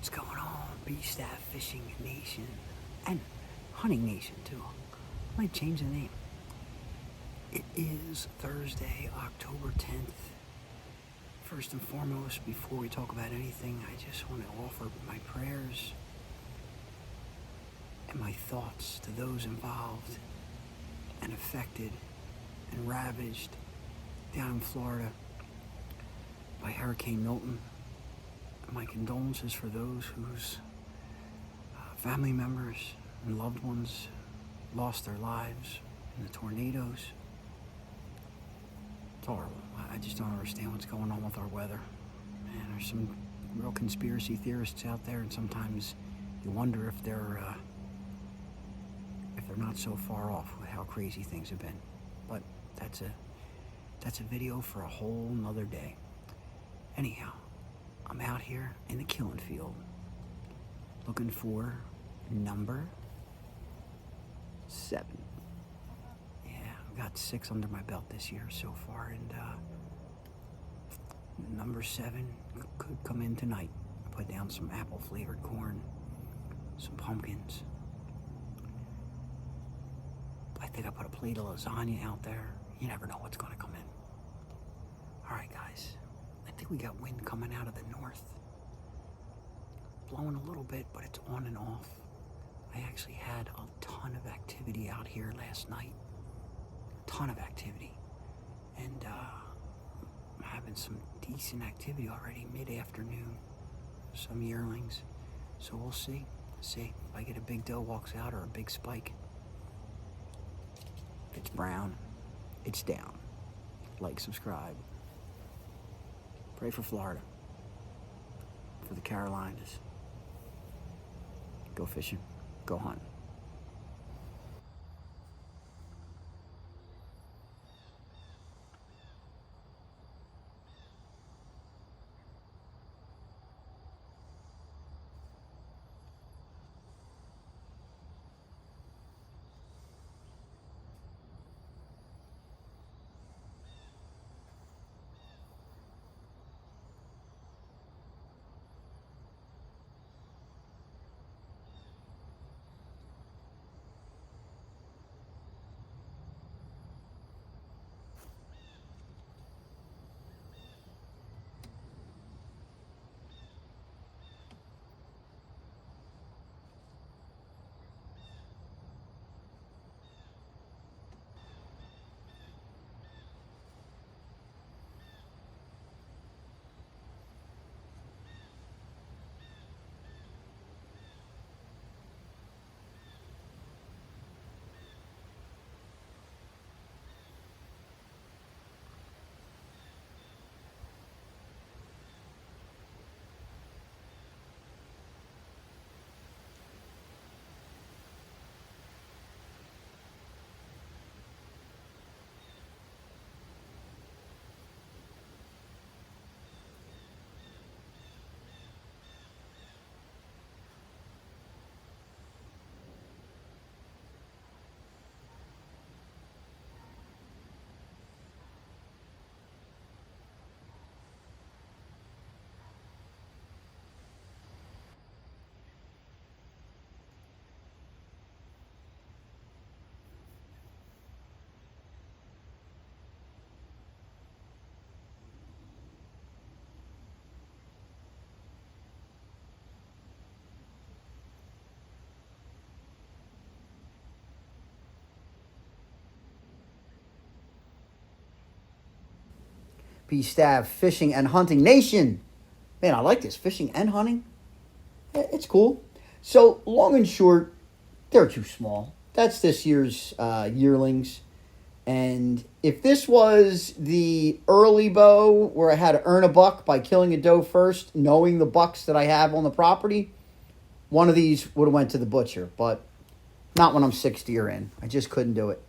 What's going on, Stav Fishing Nation and Hunting Nation too? I might change the name. It is Thursday, October 10th. First and foremost, before we talk about anything, I just want to offer my prayers and my thoughts to those involved and affected and ravaged down in Florida by Hurricane Milton. My condolences for those whose family members and loved ones lost their lives in the tornadoes. It's horrible. I just don't understand what's going on with our weather. Man, there's some real conspiracy theorists out there, and sometimes you wonder if they're not so far off with how crazy things have been. But that's a video for a whole nother day. Anyhow, I'm out here in the killing field looking for number 7. Yeah, I've got 6 under my belt this year so far, and number 7 could come in tonight. I put down some apple flavored corn, some pumpkins. I think I put a plate of lasagna out there. You never know what's going to come in. All right, guys. I think we got wind coming out of the north. Blowing a little bit, but it's on and off. I actually had a ton of activity out here last night. Ton of activity. And I'm having some decent activity already mid-afternoon. Some yearlings. So we'll see. See if I get a big doe walks out or a big spike. If it's brown, it's down. Like, subscribe. Pray for Florida, for the Carolinas. Go fishing, go hunting. Stav Fishing and Hunting Nation. Man, I like this. Fishing and hunting. It's cool. So, long and short, they're too small. That's this year's yearlings. And if this was the early bow where I had to earn a buck by killing a doe first, knowing the bucks that I have on the property, one of these would have went to the butcher. But not when I'm 6 deer in. I just couldn't do it.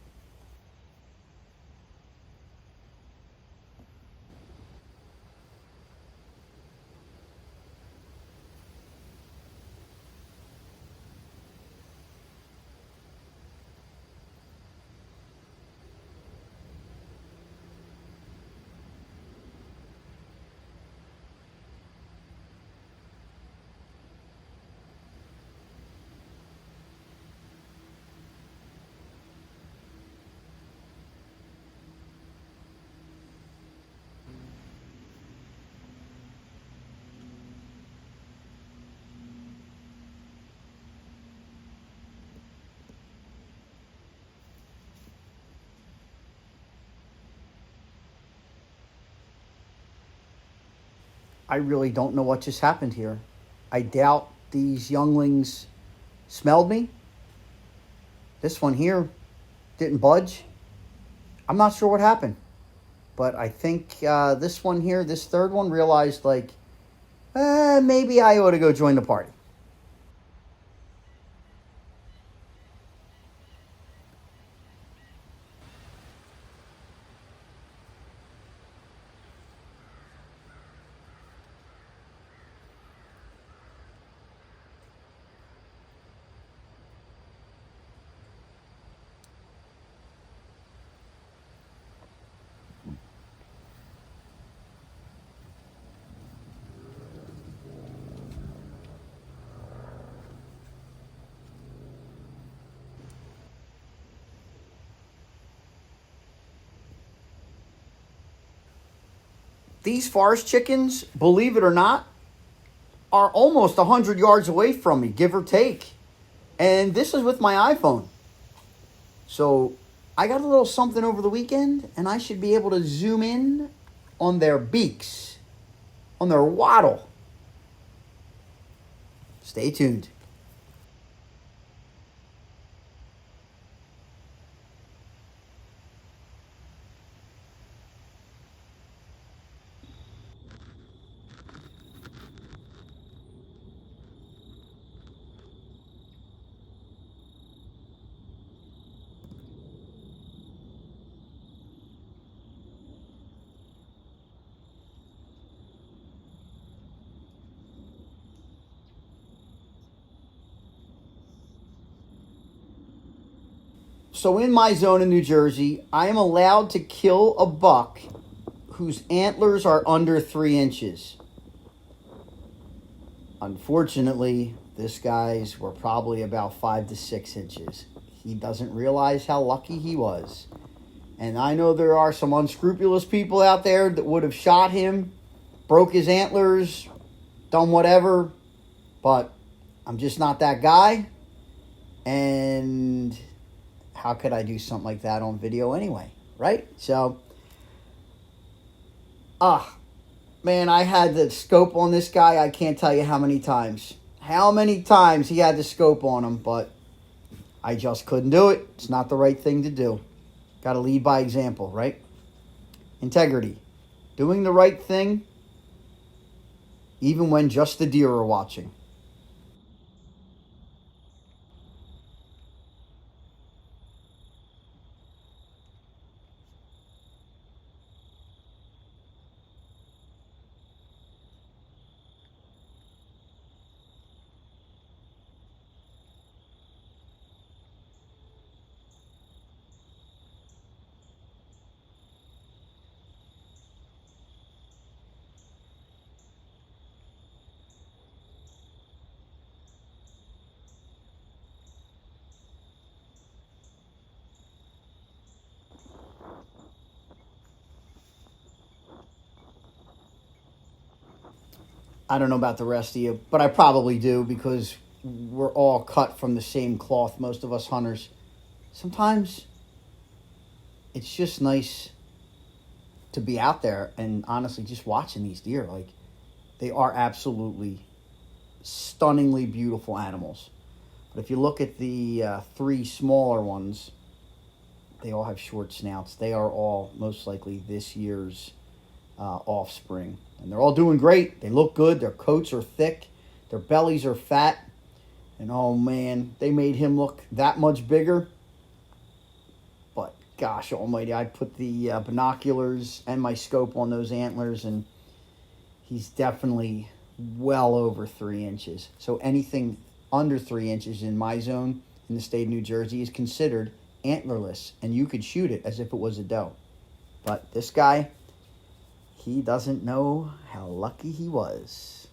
I really don't know what just happened here. I doubt these younglings smelled me. This one here didn't budge. I'm not sure what happened. But I think this one here, this third one, realized, like, maybe I ought to go join the party. These forest chickens, believe it or not, are almost 100 yards away from me, give or take. And this is with my iPhone. So I got a little something over the weekend, and I should be able to zoom in on their beaks, on their wattle. Stay tuned. So in my zone in New Jersey, I am allowed to kill a buck whose antlers are under 3 inches. Unfortunately, this guy's were probably about 5 to 6 inches. He doesn't realize how lucky he was. And I know there are some unscrupulous people out there that would have shot him, broke his antlers, done whatever, but I'm just not that guy. And how could I do something like that on video anyway, right? So, man, I had the scope on this guy. I can't tell you how many times. How many times he had the scope on him, but I just couldn't do it. It's not the right thing to do. Got to lead by example, right? Integrity. Doing the right thing, even when just the deer are watching. I don't know about the rest of you, but I probably do because we're all cut from the same cloth, most of us hunters. Sometimes it's just nice to be out there and honestly just watching these deer. Like, they are absolutely stunningly beautiful animals. But if you look at the three smaller ones, they all have short snouts. They are all most likely this year's offspring. And they're all doing great. They look good. Their coats are thick. Their bellies are fat. And oh man, they made him look that much bigger. But gosh almighty, I put the binoculars and my scope on those antlers, and he's definitely well over 3 inches. So anything under 3 inches in my zone in the state of New Jersey is considered antlerless, and you could shoot it as if it was a doe. But this guy, he doesn't know how lucky he was.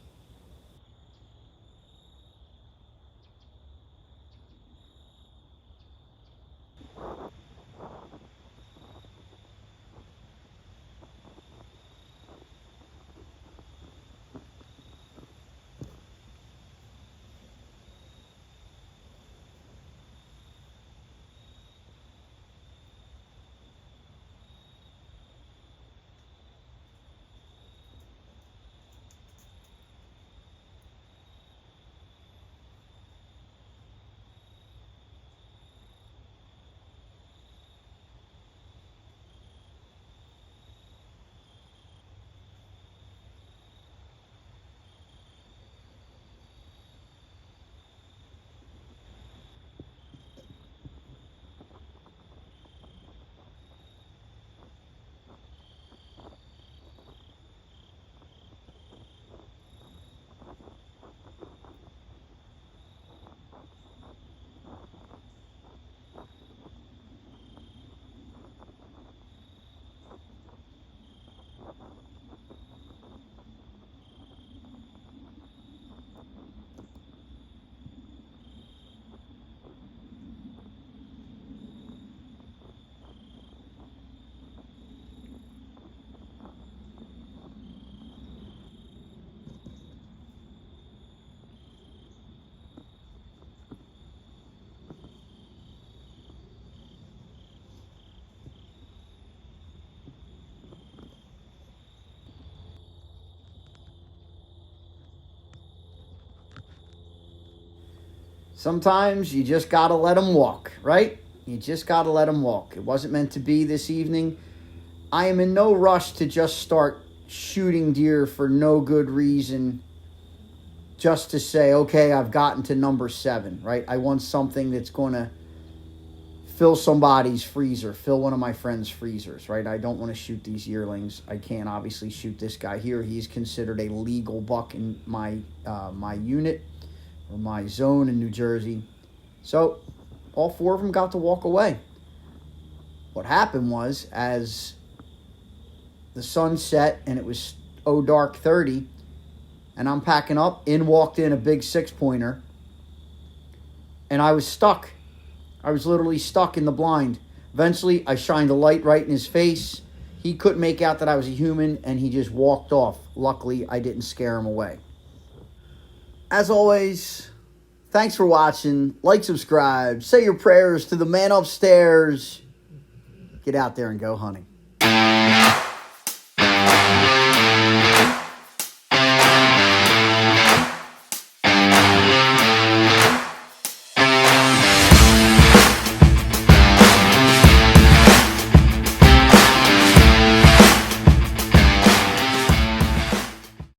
Sometimes you just got to let them walk, right? You just got to let them walk. It wasn't meant to be this evening. I am in no rush to just start shooting deer for no good reason, just to say, okay, I've gotten to number 7, right? I want something that's going to fill somebody's freezer, fill one of my friends' freezers, right? I don't want to shoot these yearlings. I can't obviously shoot this guy here. He's considered a legal buck in my unit or my zone in New Jersey. So all 4 of them got to walk away. What happened was, as the sun set and it was dark 30, and I'm packing up, in walked in a big 6-pointer, and I was stuck. I was literally stuck in the blind. Eventually, I shined a light right in his face. He couldn't make out that I was a human, and he just walked off. Luckily, I didn't scare him away. As always, thanks for watching. Like, subscribe, say your prayers to the man upstairs. Get out there and go hunting.